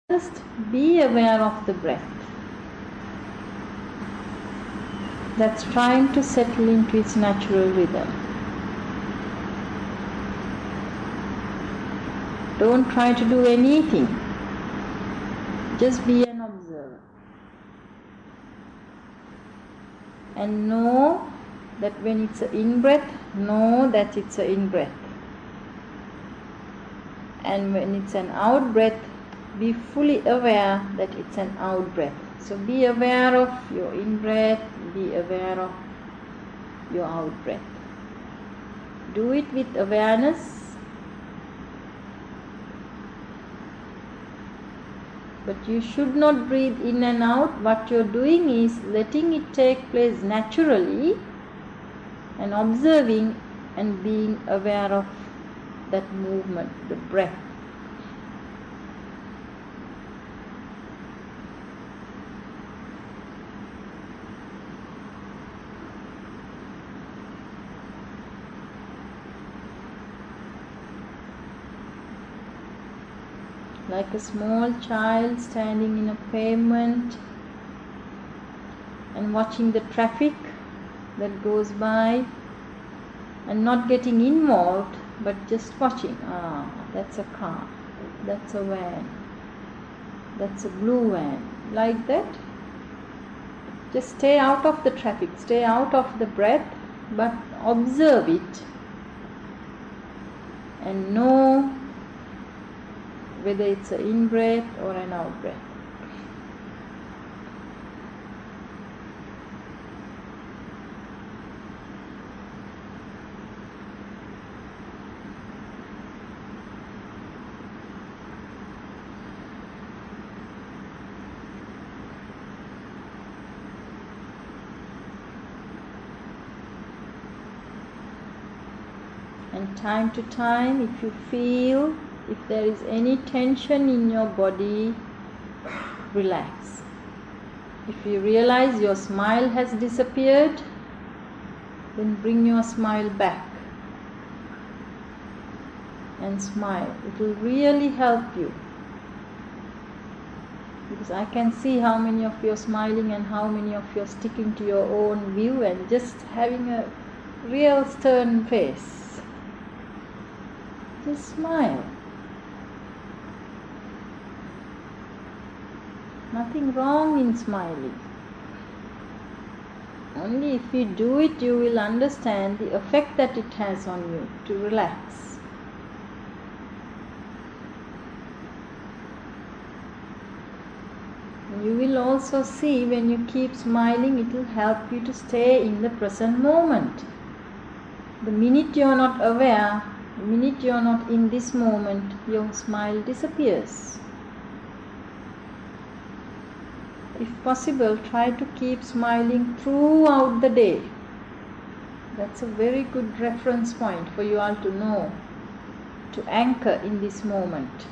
Just be aware of the breath that's trying to settle into its natural rhythm. Don't try to do anything. Just be an observer. And know that when it's an in-breath, know that it's an in-breath. And when it's an out-breath, be fully aware that it's an out-breath. So be aware of your in-breath, be aware of your out-breath. Do it with awareness. But you should not breathe in and out. What you're doing is letting it take place naturally and observing and being aware of that movement, the breath. Like a small child standing in a pavement and watching the traffic that goes by and not getting involved, but just watching. That's a car, that's a van, that's a blue van. Like that. Just stay out of the traffic, stay out of the breath, but observe it and know whether it's an in-breath or an out-breath. And time to time, if you feel if there is any tension in your body, relax. If you realize your smile has disappeared, then bring your smile back and smile. It will really help you. Because I can see how many of you are smiling and how many of you are sticking to your own view and just having a real stern face. Just smile. Nothing wrong in smiling. Only if you do it, you will understand the effect that it has on you to relax. You will also see when you keep smiling, it will help you to stay in the present moment. The minute you are not aware, the minute you are not in this moment, your smile disappears. If possible, try to keep smiling throughout the day. That's a very good reference point for you all to know, to anchor in this moment.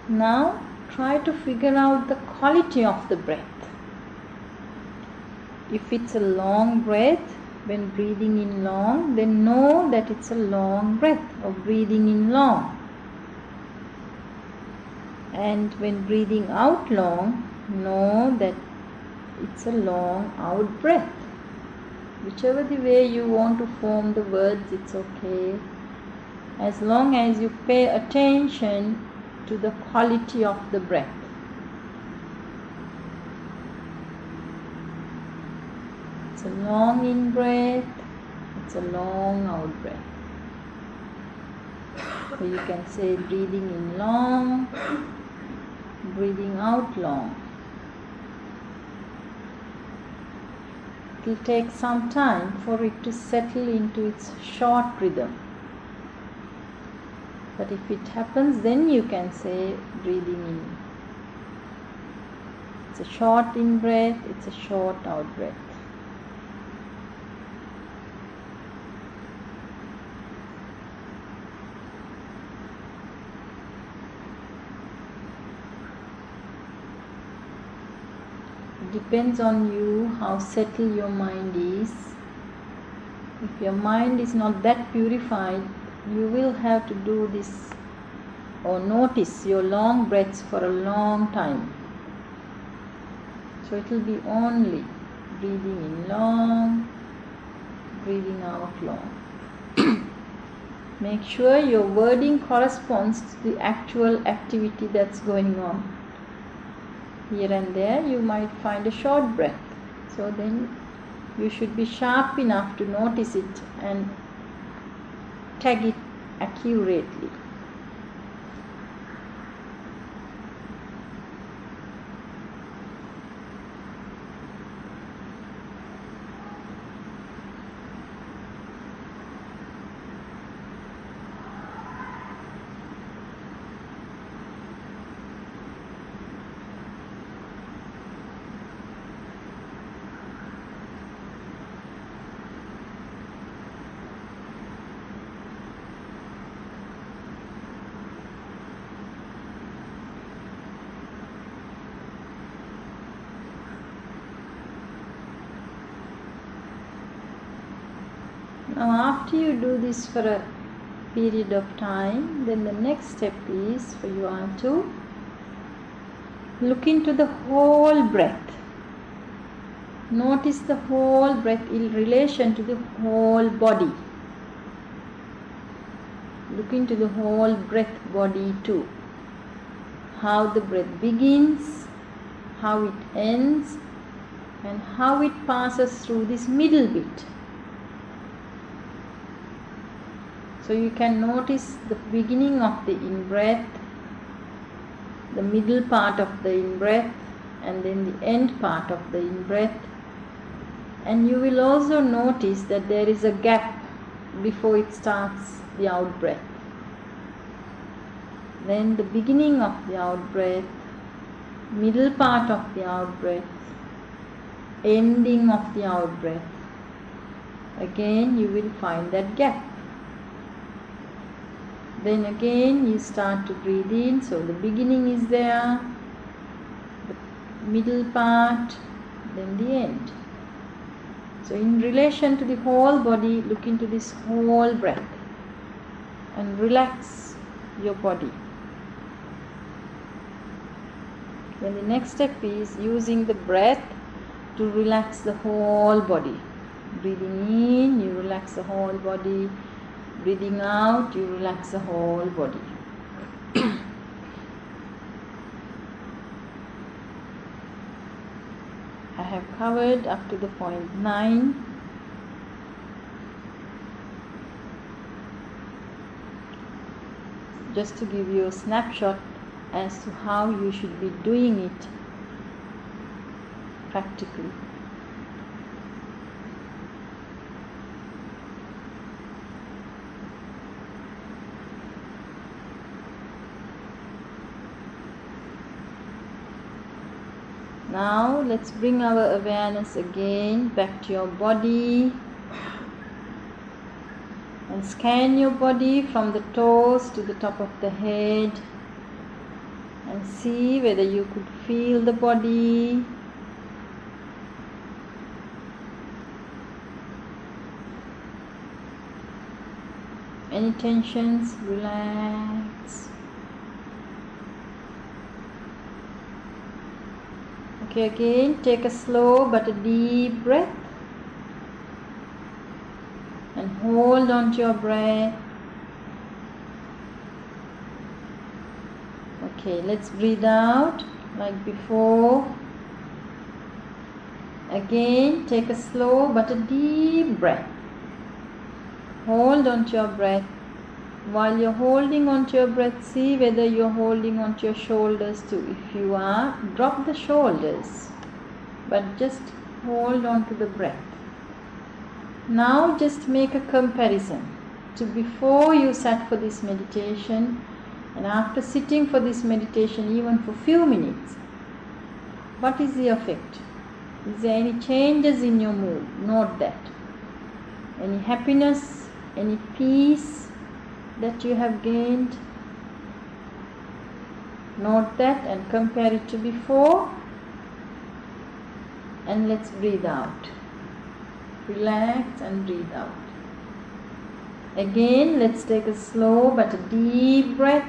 Now try to figure out the quality of the breath. If it's a long breath, when breathing in long, then know that it's a long breath of breathing in long. And when breathing out long, know that it's a long out breath. Whichever the way you want to form the words, it's okay. As long as you pay attention to the quality of the breath. It's a long in breath, it's a long out breath. So you can say breathing in long, breathing out long. It will take some time for it to settle into its short rhythm. But if it happens, then you can say breathing in It's a short in breath, it's a short out breath. It depends on you how settled your mind is. If your mind is not that purified, you will have to do this or notice your long breaths for a long time. So it will be only breathing in long, breathing out long. Make sure your wording corresponds to the actual activity that's going on. Here and there you might find a short breath. So then you should be sharp enough to notice it and tag it accurately. Now after you do this for a period of time, then the next step is for you all to look into the whole breath. Notice the whole breath in relation to the whole body. Look into the whole breath body too. How the breath begins, how it ends, and how it passes through this middle bit. So you can notice the beginning of the in-breath, the middle part of the in-breath, and then the end part of the in-breath. And you will also notice that there is a gap before it starts the out-breath. Then the beginning of the out-breath, middle part of the out-breath, ending of the out-breath. Again you will find that gap. Then again you start to breathe in, so the beginning is there, the middle part, then the end. So in relation to the whole body, look into this whole breath and relax your body. Then the next step is using the breath to relax the whole body. Breathing in, you relax the whole body. Breathing out, you relax the whole body. I have covered up to the point 9. Just to give you a snapshot as to how you should be doing it practically. Now let's bring our awareness again back to your body and scan your body from the toes to the top of the head and see whether you could feel the body. Any tensions, relax. Okay, again, take a slow but a deep breath and hold on to your breath. Okay, let's breathe out like before. Again, take a slow but a deep breath. Hold on to your breath. While you're holding on to your breath, see whether you're holding on to your shoulders too. If you are, drop the shoulders, but just hold on to the breath. Now just make a comparison to before you sat for this meditation and after sitting for this meditation even for few minutes. What is the effect? Is there any changes in your mood? Note that. Any happiness, any peace that you have gained? Note that and compare it to before. And let's breathe out. Relax and breathe out. Again, let's take a slow but a deep breath.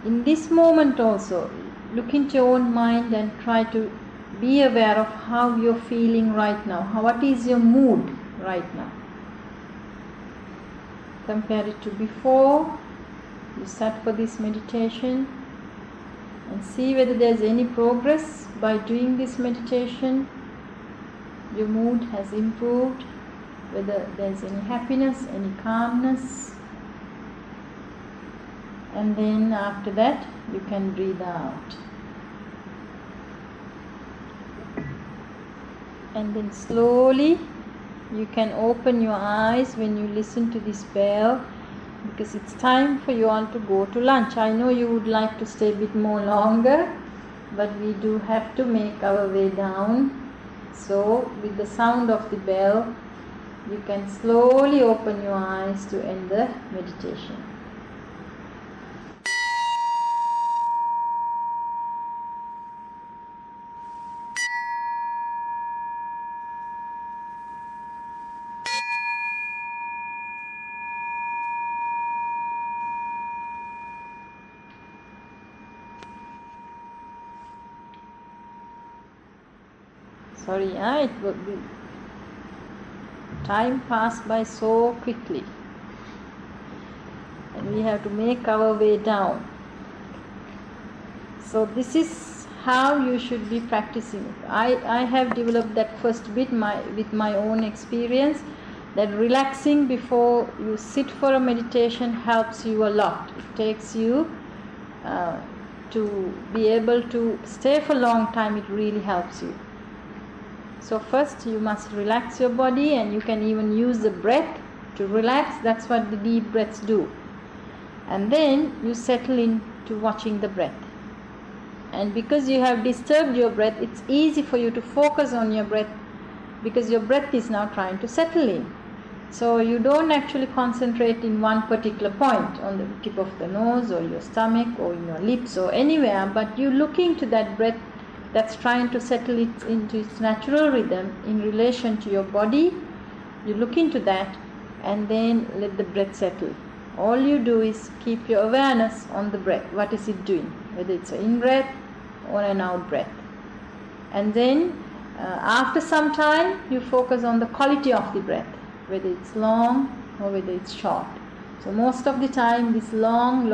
In this moment also, look into your own mind and try to be aware of how you're feeling right now. What is your mood right now? Compare it to before you sat for this meditation and see whether there's any progress by doing this meditation. Your mood has improved, whether there's any happiness, any calmness. And then after that, you can breathe out. And then slowly, you can open your eyes when you listen to this bell, because it's time for you all to go to lunch. I know you would like to stay a bit more longer, but we do have to make our way down. So with the sound of the bell, you can slowly open your eyes to end the meditation. Sorry, it would be. Time passed by so quickly, and we have to make our way down. So this is how you should be practicing. I have developed that first bit with my own experience, that relaxing before you sit for a meditation helps you a lot. It takes you to be able to stay for a long time. It really helps you. So first you must relax your body, and you can even use the breath to relax. That's what the deep breaths do. And then you settle into watching the breath. And because you have disturbed your breath, it's easy for you to focus on your breath, because your breath is now trying to settle in. So you don't actually concentrate in one particular point, on the tip of the nose or your stomach or in your lips or anywhere, but you look into that breath that's trying to settle it into its natural rhythm in relation to your body. You look into that and then let the breath settle. All you do is keep your awareness on the breath. What is it doing? Whether it's an in-breath or an out-breath. And then after some time, you focus on the quality of the breath, whether it's long or whether it's short. So most of the time, this long,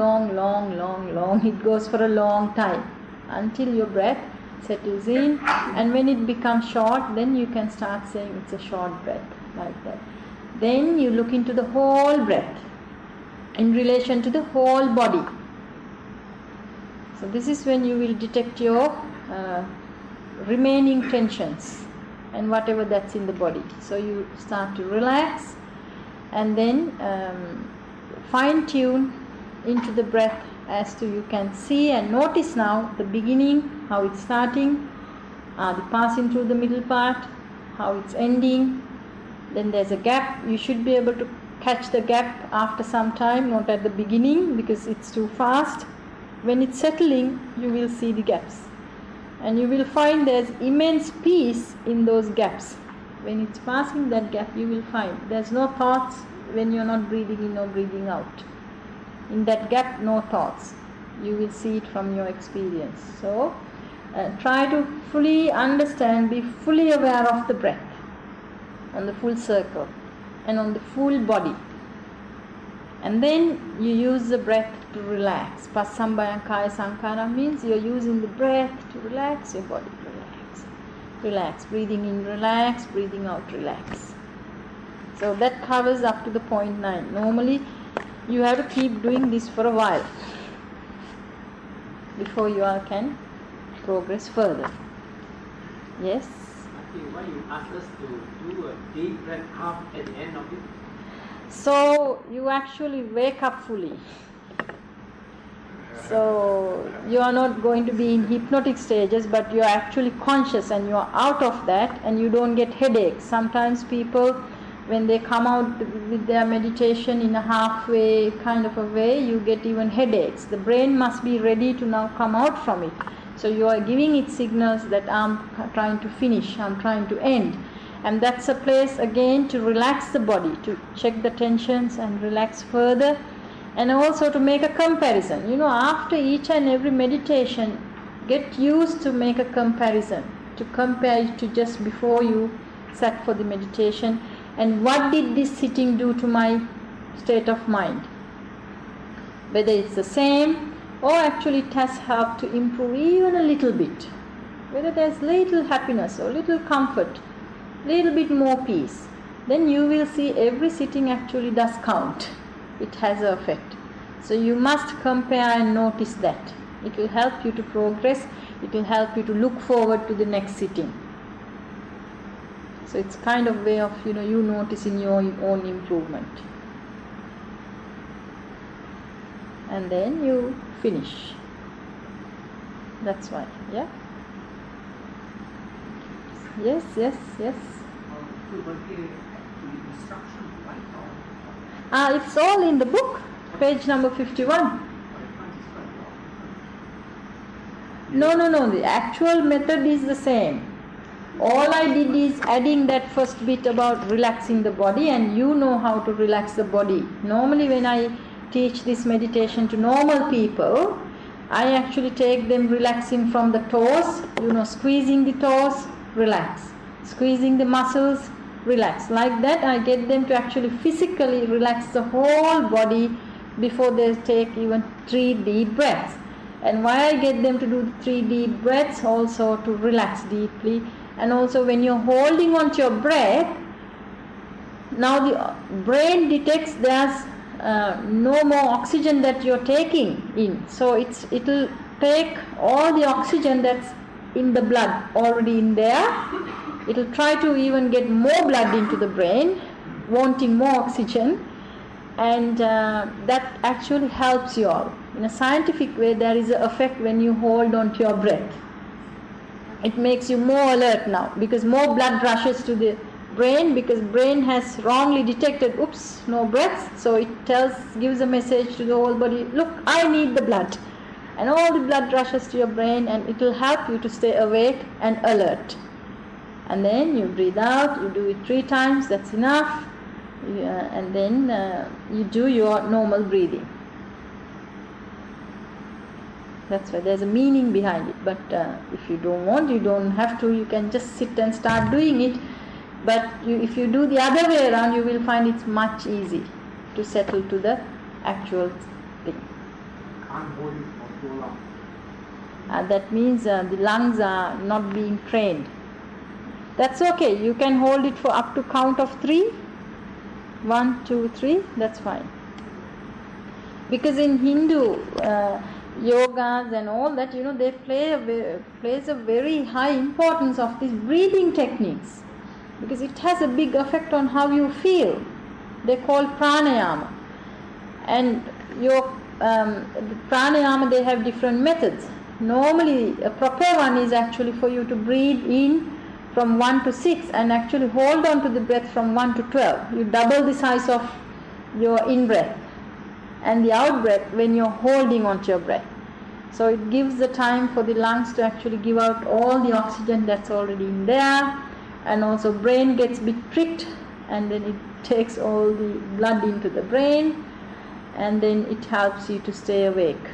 it goes for a long time until your breath settles in, and when it becomes short, then you can start saying it's a short breath, like that. Then you look into the whole breath in relation to the whole body. So this is when you will detect your remaining tensions and whatever that's in the body. So you start to relax and then fine tune into the breath as to you can see and notice now the beginning, how it's starting, the passing through the middle part, how it's ending. Then there's a gap. You should be able to catch the gap after some time, not at the beginning because it's too fast. When it's settling, you will see the gaps. And you will find there's immense peace in those gaps. When it's passing that gap, you will find there's no thoughts when you're not breathing in or breathing out. In that gap, no thoughts. You will see it from your experience. So, try to fully understand, be fully aware of the breath on the full circle and on the full body. And then you use the breath to relax. Passambayankaya Sankara means you're using the breath to relax your body. Relax. Relax. Breathing in, relax. Breathing out, relax. So that covers up to the point 9. Normally, you have to keep doing this for a while before you all can progress further. Yes? Why you ask us to do a deep breath out at the end of it? So you actually wake up fully. So you are not going to be in hypnotic stages, but you are actually conscious and you are out of that, and you don't get headaches. Sometimes people, when they come out with their meditation in a halfway kind of a way, you get even headaches. The brain must be ready to now come out from it. So you are giving it signals that I'm trying to finish, I'm trying to end. And that's a place again to relax the body, to check the tensions and relax further. And also to make a comparison. After each and every meditation, get used to make a comparison, to compare it to just before you sat for the meditation, and what did this sitting do to my state of mind. Whether it's the same, or actually it has helped to improve even a little bit. Whether there's little happiness or little comfort, little bit more peace, then you will see every sitting actually does count. It has an effect. So you must compare and notice that. It will help you to progress. It will help you to look forward to the next sitting. So it's kind of way of you noticing your own improvement. And then you finish. That's why, yeah? Yes. It's all in the book, page number 51. No, the actual method is the same. All I did is adding that first bit about relaxing the body, and you know how to relax the body. Normally when I teach this meditation to normal people, I actually take them relaxing from the toes, squeezing the toes, relax. Squeezing the muscles, relax. Like that I get them to actually physically relax the whole body before they take even 3 deep breaths. And why I get them to do the 3 deep breaths, also to relax deeply. And also when you're holding on to your breath, now the brain detects there's no more oxygen that you're taking in. So it will take all the oxygen that's in the blood already in there. It will try to even get more blood into the brain, wanting more oxygen. And that actually helps you all. In a scientific way, there is an effect when you hold on to your breath. It makes you more alert now, because more blood rushes to the brain, because brain has wrongly detected, oops, no breath. So it gives a message to the whole body, look, I need the blood. And all the blood rushes to your brain, and it will help you to stay awake and alert. And then you breathe out, you do it 3 times, that's enough. And then you do your normal breathing. That's why there's a meaning behind it. But if you don't want, you don't have to. You can just sit and start doing it. But if you do the other way around, you will find it's much easy to settle to the actual thing. Can't hold it for too long. That means the lungs are not being trained. That's okay. You can hold it for up to count of 3. 1, 2, 3. That's fine. Because in Hindu yogas and all that, they plays a very high importance of these breathing techniques, because it has a big effect on how you feel. They call pranayama, and your pranayama, they have different methods. Normally a proper one is actually for you to breathe in from 1 to 6 and actually hold on to the breath from 1 to 12. You double the size of your in-breath and the out-breath when you're holding on to your breath. So it gives the time for the lungs to actually give out all the oxygen that's already in there, and also brain gets a bit tricked, and then it takes all the blood into the brain, and then it helps you to stay awake.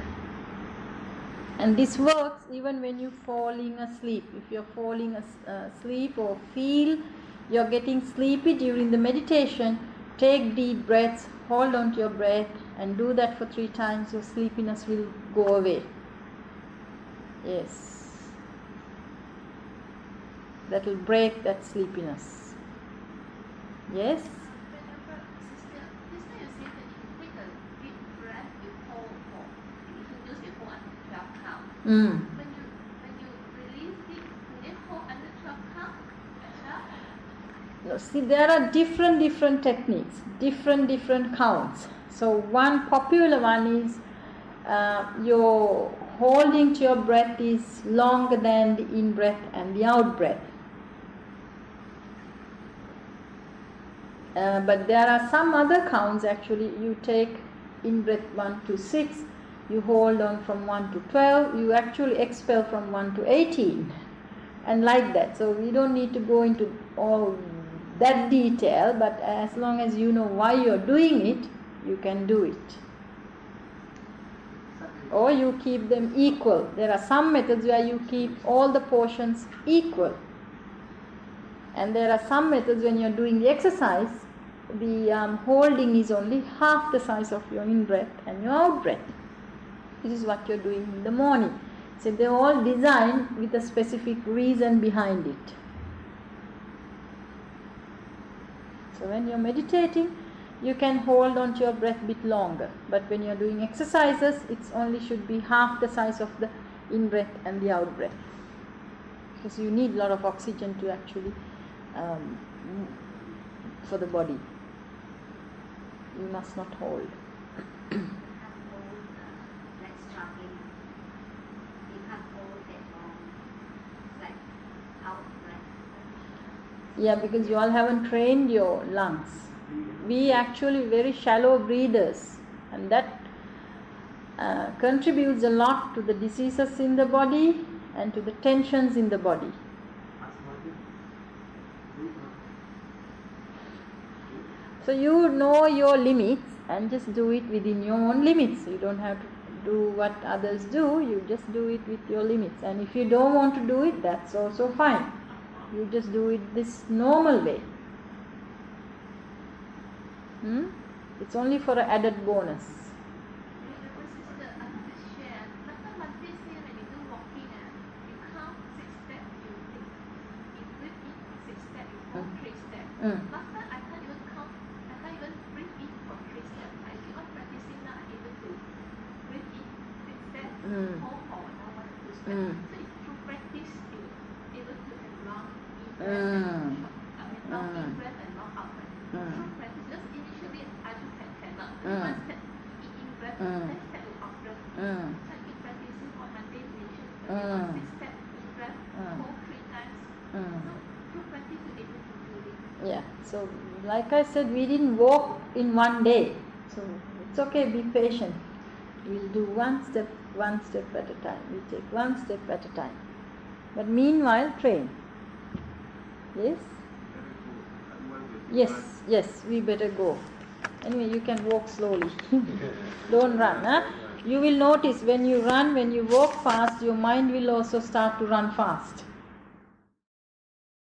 And this works even when you're falling asleep. If you're falling asleep or feel you're getting sleepy during the meditation, take deep breaths, hold on to your breath, and do that for 3 times. Your sleepiness will go away. Yes. That will break that sleepiness. Yes? When you release it, will it hold under 12 count? No, see, there are different techniques, different counts. So one popular one is your holding to your breath is longer than the in-breath and the out-breath. But there are some other counts actually. You take in-breath 1 to 6, you hold on from 1 to 12, you actually expel from 1 to 18, and like that. So we don't need to go into all that detail, but as long as you know why you're doing it, you can do it. Or you keep them equal. There are some methods where you keep all the portions equal. And there are some methods when you're doing the exercise, the holding is only half the size of your in-breath and your out-breath. This is what you're doing in the morning. So they're all designed with a specific reason behind it. So when you're meditating, you can hold on to your breath a bit longer. But when you're doing exercises, it only should be half the size of the in-breath and the out-breath. Because you need a lot of oxygen to actually, for the body. You must not hold. Yeah, because you all haven't trained your lungs. We actually very shallow breathers, and that contributes a lot to the diseases in the body and to the tensions in the body. So you know your limits and just do it within your own limits. You don't have to do what others do, you just do it with your limits. And if you don't want to do it, that's also fine. You just do it this normal way. It's only for an added bonus. Sister, I want to share. Last time Monday say when you do walking, you count 6 steps, you breathe in 6 steps, you hold 3 steps. Last time I can't even count, I can't even breathe in for 3 steps. I keep on practicing now, I'm able to breathe in 6 steps, hold for 1 or 2 steps. So it's through practice you're able to have long in-breath and short, long in-breath and long out-breath. Through practice, just initially I just cannot. One step in-breath, next step is out-breath. So I keep practicing on Monday meditation. 6 steps in-breath, hold 3 times. So through practice you're able to do it. Yeah, so like I said, we didn't walk in one day. So it's okay, be patient. We'll do one step at a time. We take one step at a time. But meanwhile, train. Yes? Yes, we better go. Anyway, you can walk slowly. Don't run. Huh? You will notice when you run, when you walk fast, your mind will also start to run fast.